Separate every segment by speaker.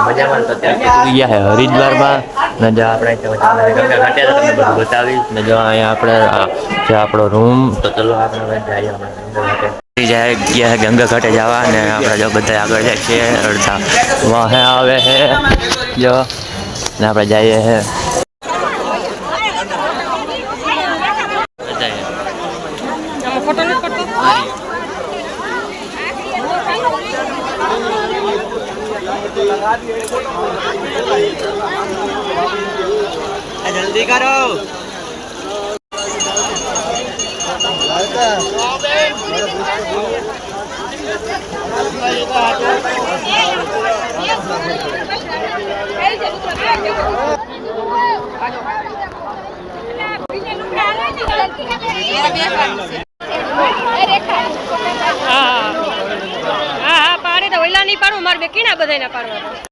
Speaker 1: મજામાં તો ત્યાં ગયા હે હરિદ્વારમાં ને જો આપણે ગંગા ઘાટે તમને બધું બતાવીશ ને જો અહીંયા આપણે જે આપણો રૂમ તો ચલો આપણે જઈએ જાય ગયા હે ગંગા ઘાટે જવા ને આપણે જો બધા આગળ જાય છે અડધા વાહે આવે છે જો ને આપણે જઈએ હે
Speaker 2: ફોટો નથી પડતો
Speaker 1: જલ્દી કરો
Speaker 2: હા પાડે તો ઓલા નહીં પાડું મારે બેકી ના બધા ના પાડવા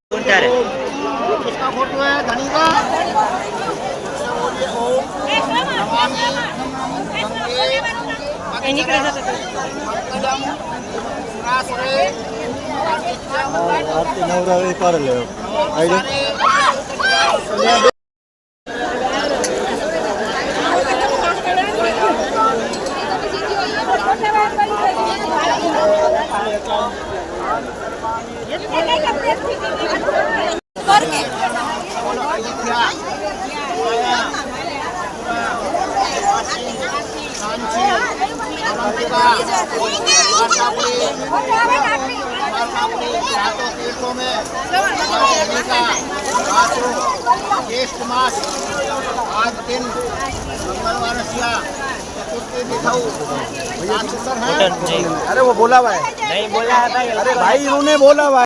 Speaker 3: अरे वो बोला हुआ है
Speaker 1: नहीं बोला भाई
Speaker 3: अरे भाई इन्होंने बोला हुआ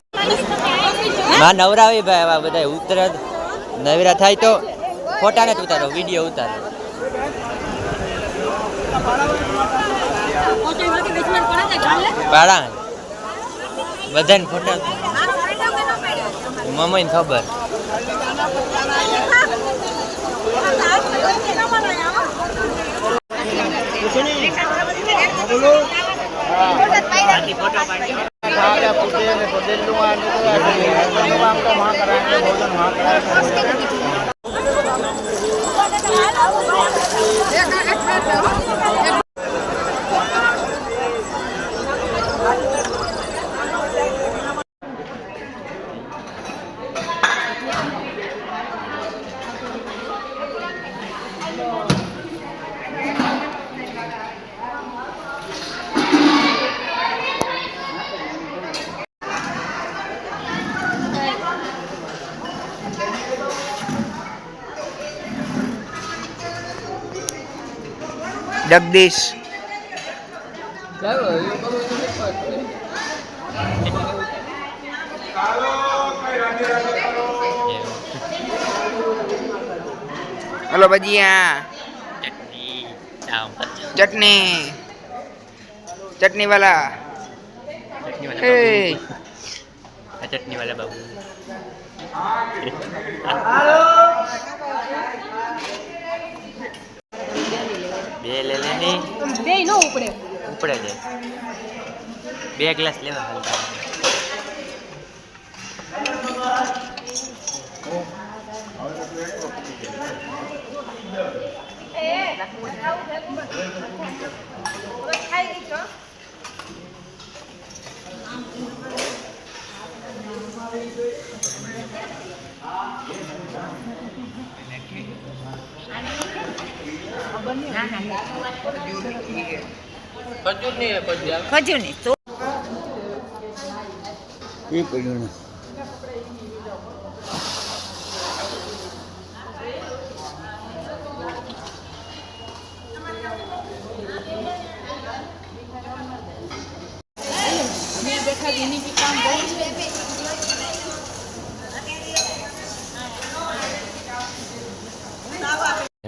Speaker 1: માં નવરાવી ભાઈ આવા બધા ઉતરે નવરા થાય તો ફોટા નથી ઉતારો વિડીયો ઉતારો પાડા બધાને ફોટા મમ્મીને ખબર
Speaker 3: जगदीश हेलो भजिया चटनी चटनी वाला
Speaker 1: चटनी वाला बाबू બે લે લેની
Speaker 2: બે નો ઉપડે
Speaker 1: ઉપડે છે બે ગ્લાસ લેવા
Speaker 2: ખજૂર ની તો
Speaker 3: ये पढ़ना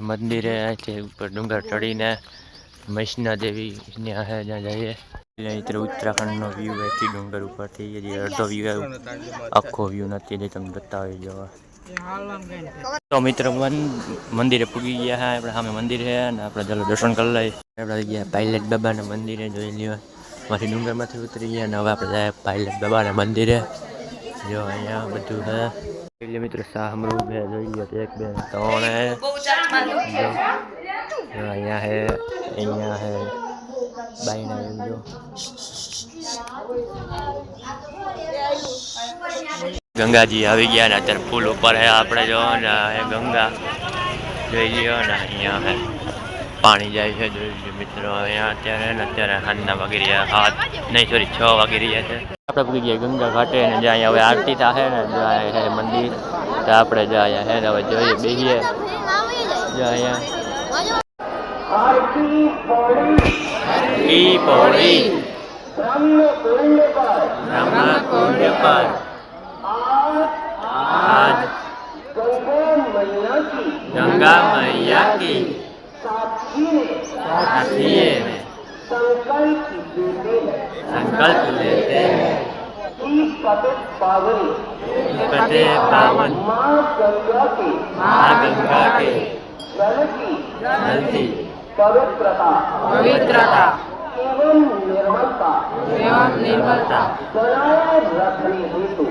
Speaker 1: મંદિરે છે ઉપર ડુંગર ચડીને મૈસના દેવી ત્યાં છે જ્યાં જઈએ એટલે ઉત્તરાખંડનો વ્યૂ એથી ડુંગર ઉપરથી હજી અડધો વ્યૂ આખો વ્યૂ નથી જે તમને બતાવી જવા તો મિત્ર મંદિરે પૂગી ગયા હા આપણે સામે મંદિર છે ને આપણે ચાલો દર્શન કરી લઈએ આપણે ગયા પાયલટ બાબાના મંદિરે જોઈ લ્યો માંથી ડુંગરમાંથી ઉતરી ગયા અને હવે આપણે જાય પાયલટ બાબાના મંદિરે. જો અહીંયા બધું છે એટલે મિત્રો સામરૂ છે જોઈ લો 1 2 3 જો અહીંયા હે બાયણા જો ગંગાજી આવી ગયા ને અત્યારે ફૂલ ઉપર હે આપણે જો ને એ ગંગા જોઈ લ્યો ને અહીંયા હે પાણી જાય છે જોઈ લ્યો મિત્રો. અહીંયા અત્યારે હાથના વાગી રહ્યા 6 વાગી રહ્યા છે. આપણે પૂરી ગયા ગંગા ઘાટે ને જ્યાં હવે આરતી થાય ને જ્યાં હે મંદિર તો આપણે જ્યાં હે હવે જોઈએ બેહીએ જ્યાં અહીંયા પૌડી બ્રહ્મકુંડ પર आज गंगा मैया की साथी में संकल्प लेते हैं कटे पावन माँ गंगा के जलती पवित्रता एवं निर्मलता बनाए रखने हेतु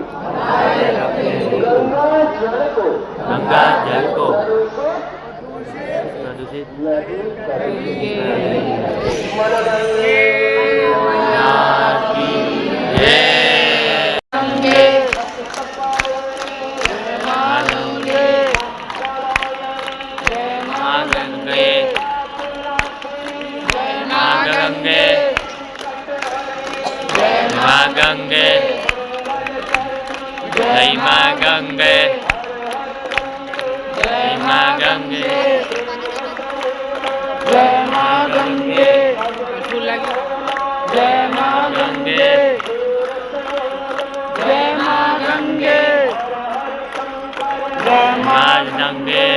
Speaker 1: गंगा जल को प्रदूषित गंगे जय मां गंगे जय मां गंगे जय मां गंगे जय मां गंगे जय मां गंगे जय मां गंगे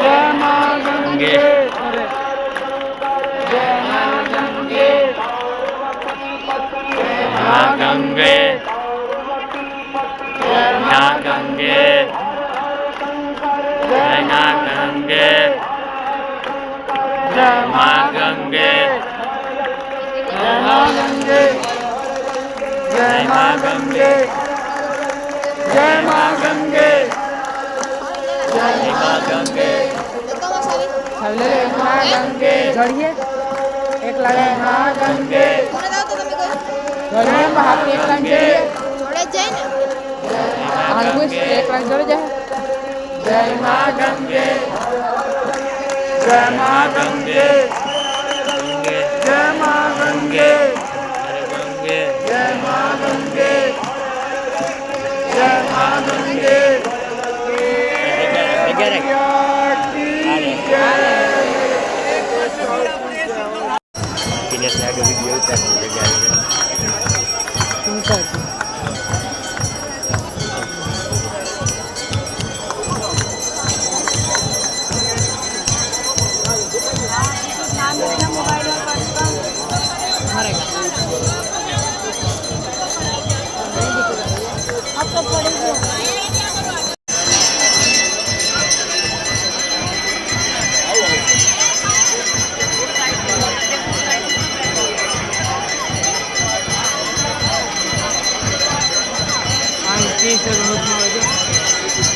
Speaker 1: जय मां गंगे गंगे ना गंगे जय ना गंगे जय मां गंगे जय मां गंगे जय मां गंगे जय मां गंगे जय मां गंगे
Speaker 4: जड़िए एक लगे मां गंगे जोड़े हाथ एक लाइन जोड़े जाए ना हाथ कुछ एक लाइन जोड़े जाए
Speaker 1: जय मां गंगे जय मां गंगे जय मां गंगे जय मां गंगे जय मां गंगे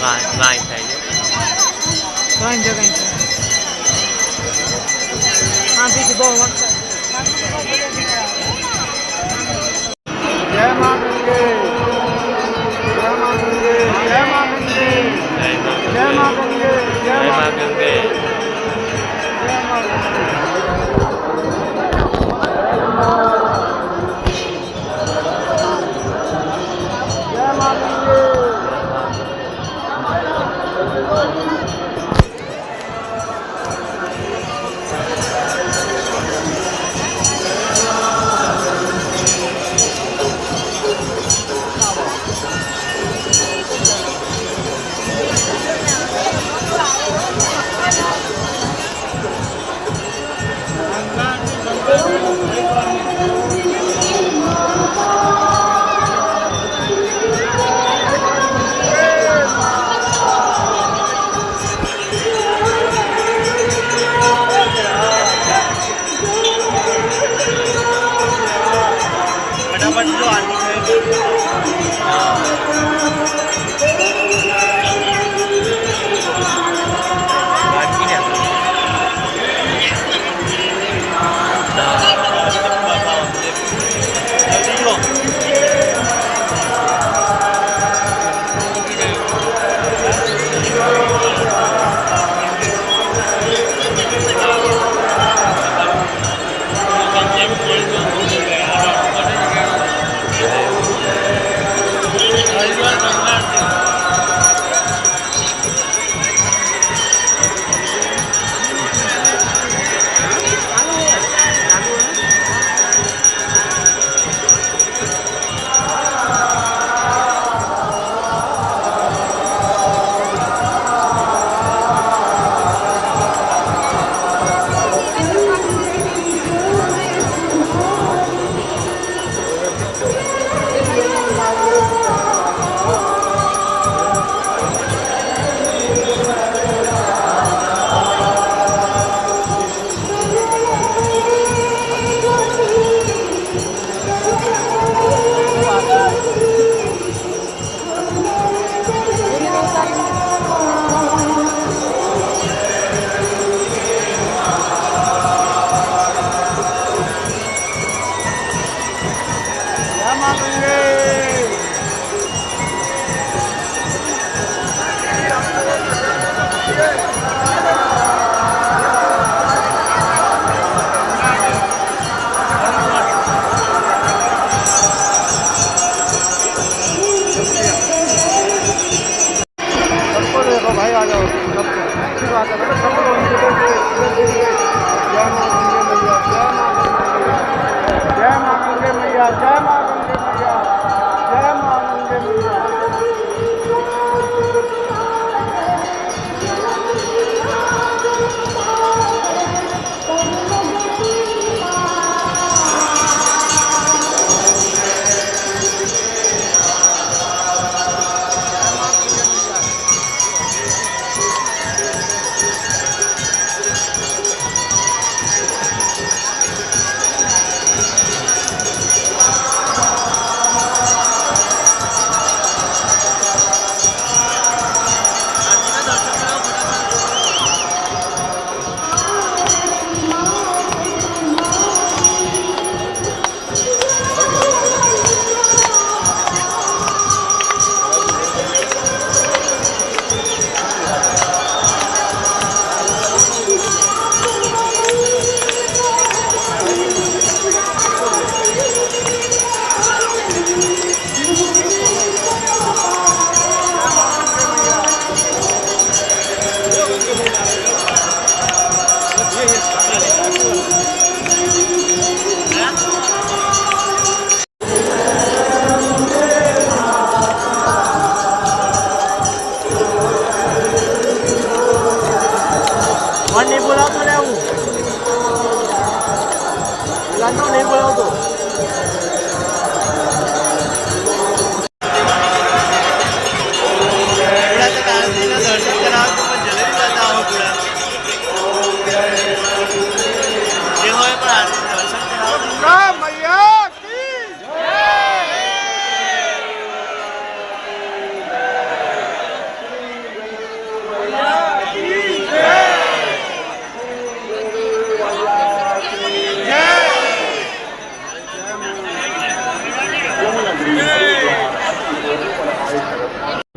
Speaker 1: વાય થાય છે 3 જગ્યાએ હા બીજી બહુ વખત જય મા ગંગે જય મા ગંગે જય મા ગંગે જય મા ગંગે જય મા ગંગે જય મા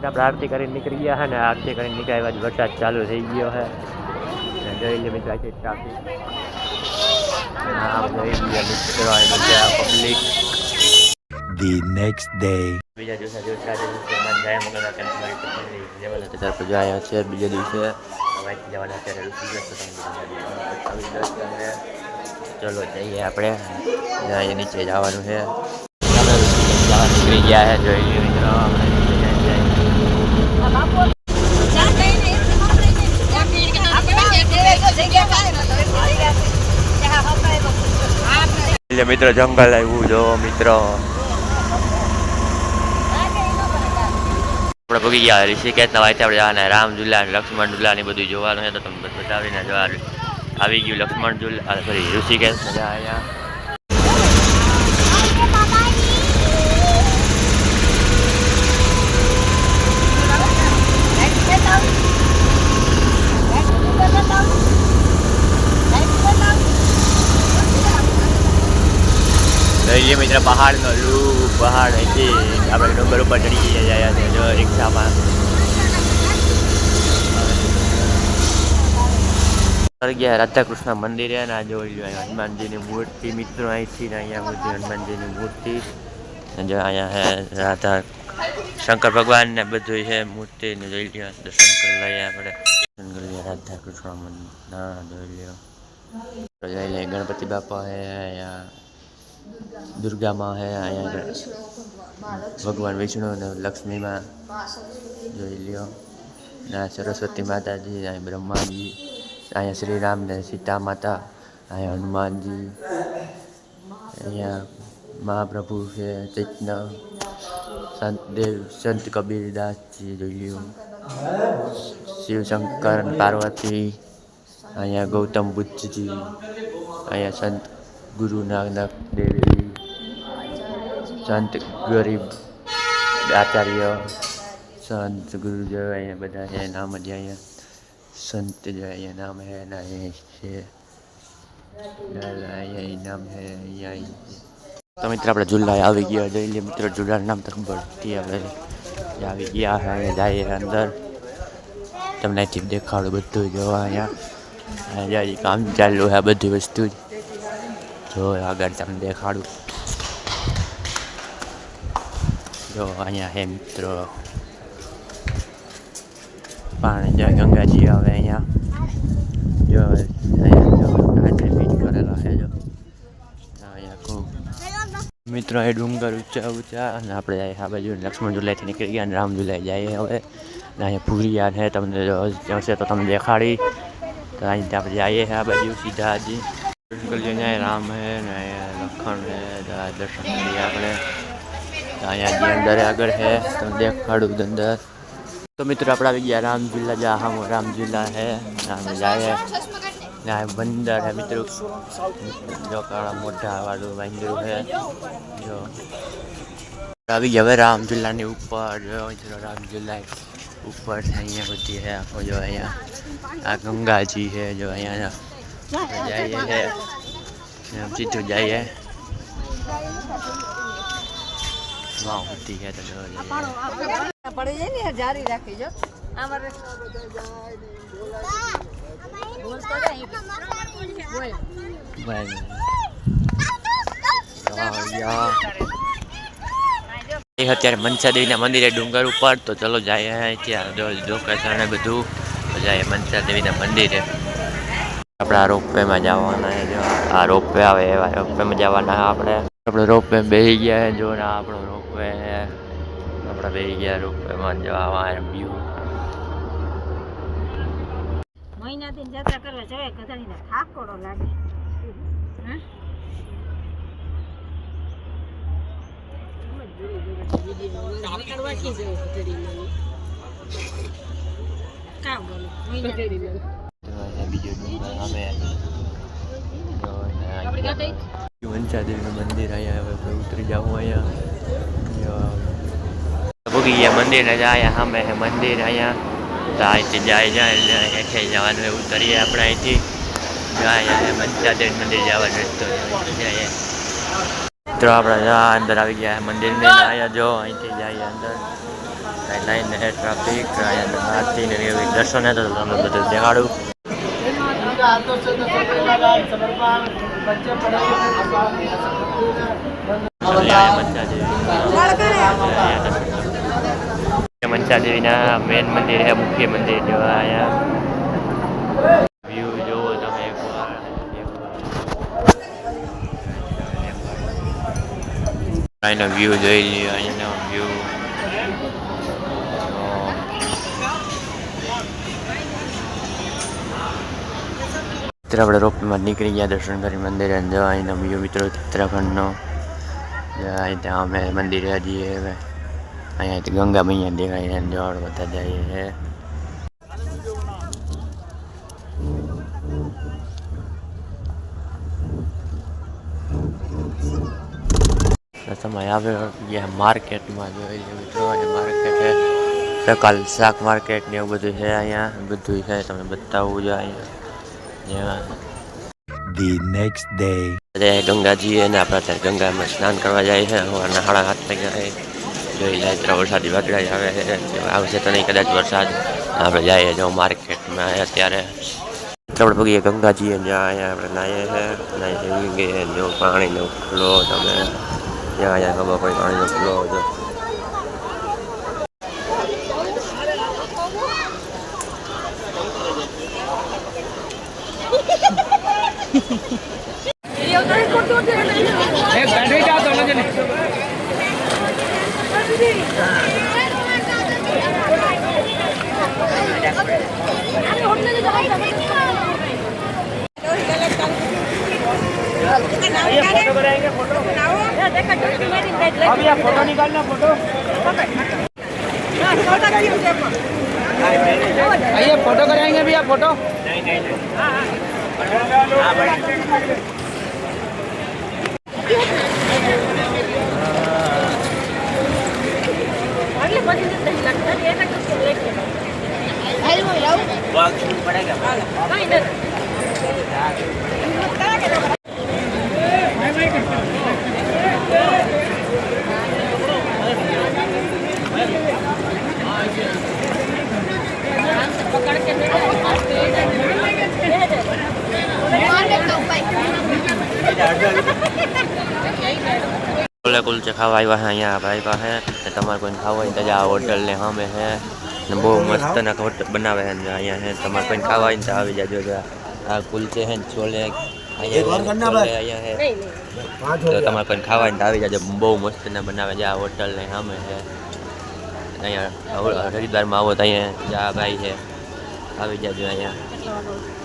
Speaker 1: આપણે આરતી કરીને નીકળી ગયા છે ને આરતી કરીને નીકળ્યા બાદ વરસાદ ચાલુ થઈ ગયો છે જોઈ લે મિત્રો છે ટ્રાફિક આમ જોઈ લે મિત્રો આ બધા પબ્લિક
Speaker 5: The next day.
Speaker 1: બીજા દિવસે જય મંગળવાર કેમ્પમાં લેવલ હતા ત્યાર પછી આવ્યા છે બીજા દિવસે વાઈટ જવાના અત્યારે ચલો જઈએ આપણે અહીંયા નીચે જવાનું છે નીકળી ગયા છે જોઈ લે મિત્રો એટલે મિત્રો જંગલ આવ્યું જો મિત્રો આપણે ભૂગી ગયા ઋષિકેશના વાયથી આપણે જવાના રામ ઝુલા લક્ષ્મણ ઝુલા ને બધું જોવાનું છે તો તમને બતાવીને જવા આવી ગયું લક્ષ્મણ ઝુલા સોરી ઋષિકેશ મજા અહીંયા ये मित्र पहाड़ નો લૂ પહાડ અહીંથી આપણે ડુંગર ઉપર ચડી ગયા છે જો રિક્ષામાં ગયા રાધાકૃષ્ણ મંદિરે અને આ જોઈ લો હનુમાનજીની મૂર્તિ મિત્રો અહીંથી ને અહીંયા સુધી હનુમાનજીની મૂર્તિ જો અહીંયા હે રાધા શંકર ભગવાન ને બધું છે મૂર્તિ ને જોઈ લો દર્શન કરી લઈએ આપણે દર્શન કરી લઈએ રાધાકૃષ્ણ મંદિરના જોઈ લો જોઈ લઈએ ગણપતિ બાપા હે અહીંયા दुर्गा माँ है अँ भगवान विष्णु ने लक्ष्मी माँ जो लियो ना सरस्वती माता जी अँ ब्रह्मा जी अँ श्री राम ने सीता माता अँ हनुमान जी अँ महाप्रभु है चैतन्य संत देव संत कबीरदास जी जो लियो शिव शंकर पार्वती अँ गौतम बुद्ध जी अँ संत गुरु नानक देव संत गरीब आचार्य संत गुरुदेव अँ बधा है नाम ज अँ संत जो अँ नाम है ना नाम है तो मित्र अपने झूला आई गया जो मित्र झूला नाम तक बढ़ती आई गया है जाए अंदर तमने देखाड़ू बधु जो अँ काम चालू है बधी वस्तु जो आगे तक देखाड़ू जो अँ है मित्रों पानी जो गंगा जी आवे अँ जो मीट करेला है जो खूब मित्रों ये डूंगर ऊंचा ऊंचा अपने आ बाजू लक्ष्मण झूला थी निकली गया राम झूला जाए हमें अँ फूरिया है तमने जो से तो तमने देखाड़ी तो अँ जाइए आ बाजू सीधा जी राम है लखन है दर्शन करिए अपने अँ अंदर आगर है तो देखाड़ू अंदर तो मित्र अपना गया राम झूला जहाँ हम राम झूला है जाए यहाँ बंदर है मित्र जो काला मोटा वालू बंदर है जो अभी गए राम झूला ऊपर जो राम झूला ऊपर से अँ होती है आपको जो अँ आ गंगा जी है जो अँ जाइए है सीधो जाइए वहाँ होती है तो
Speaker 4: पड़ी जाए नहीं जारी रखी जो हमारे
Speaker 1: અત્યારે મનસા દેવીના મંદિરે ડુંગર ઉપર તો ચલો જાય ત્યાં લોકેશન બધું જાય મનસા દેવીના મંદિરે આપણે આ રોપવેમાં જવાના છે જો આ રોપવે આવે એવા રોપવેમાં જવાના આપણે રોપવે બેસી ગયા જો ને આપણો રોપવે આપણે બેસી ગયા રોપવેમાં જવા વ્યૂ
Speaker 4: મહિનાથી જાત્રા કરવા જોઈએ કદાણીને થાકોડો લાગે
Speaker 1: મનસા દેવીનું મંદિર અહીંયા ઉતરી જાઉં અહીંયા ભૂગી ગયા મંદિર ને જાય સામે મંદિર અહીંયા તો અહીંથી જાય હેઠે જવાનું ઉતરીએ આપણે અહીંથી જાય મનસા દેવી મંદિર જવાનો રસ્તો જાય તો આપણે અંદર આવી ગયા મંદિરની અહીંયા જો અહીંથી જાય અંદર લાઈન ને ટ્રાફિક આરતી ને એવી દર્શન તો તમને બધું દેખાડું મનસા દેવીના મેન મંદિર है मुख्य मंदिर जो आया व्यू जो તમે એકવાર આનો વ્યૂ જોઈ લ્યો અહીંનો વ્યૂ આપણે રોપમાં નીકળી ગયા દર્શન કરી મંદિરે જવા અહીંનો વ્યૂ મિત્રો ઉત્તરાખંડનો અહીં ત્યાં અમે મંદિરે જઈએ હવે અહીંયાથી ગંગા મૈયા દેખાય જળ બધા જઈએ છે સમય આવ્યો ગયા માર્કેટમાં જોઈ લે મિત્રો માર્કેટ છે સકાલ શાક માર્કેટ ને એવું બધું છે અહીંયા બધું છે તમને બતાવવું છે અહીંયા
Speaker 5: The next day.
Speaker 1: ગંગાજી અને આપણે અત્યારે ગંગામાં સ્નાન કરવા જાય છે સવારના 7:30 વાગ્યા જોઈ જાય ત્યારે વરસાદી વાદળા આવે છે આવશે તો નહીં કદાચ વરસાદ આપણે જઈએ જો માર્કેટમાં અત્યારે આપણે પગીએ ગંગાજી જ્યાં અહીંયા આપણે નાહીએ છે નાહી ગઈએ જો પાણીનો ફ્લો તમે જ્યાં અહીંયા ખબર પડી પાણીનો ફ્લો જો
Speaker 4: आइए फोटो कराएंगे भैया फोटो
Speaker 1: છોલે કુલચે ખાવા આવ્યા છે અહીંયા ભાઈ પાસે ને તમારે કોઈને ખાવા હોય તો જ આ હોટલને સામે છે ને બહુ મસ્ત ના હોટલ બનાવે છે ને અહીંયા છે તમારે કોઈને ખાવા હોય ને તો આવી જાજો જો આ કુલચે છે ને છોલે અહીંયા છે તો તમારે કોઈને ખાવા હોય ને તો આવી જાજો બહુ મસ્ત ના બનાવે છે આ હોટલને સામે છે અહીંયા હરિદ્વારમાં આવો તો અહીંયા જા ભાઈ છે આવી જાજો અહીંયા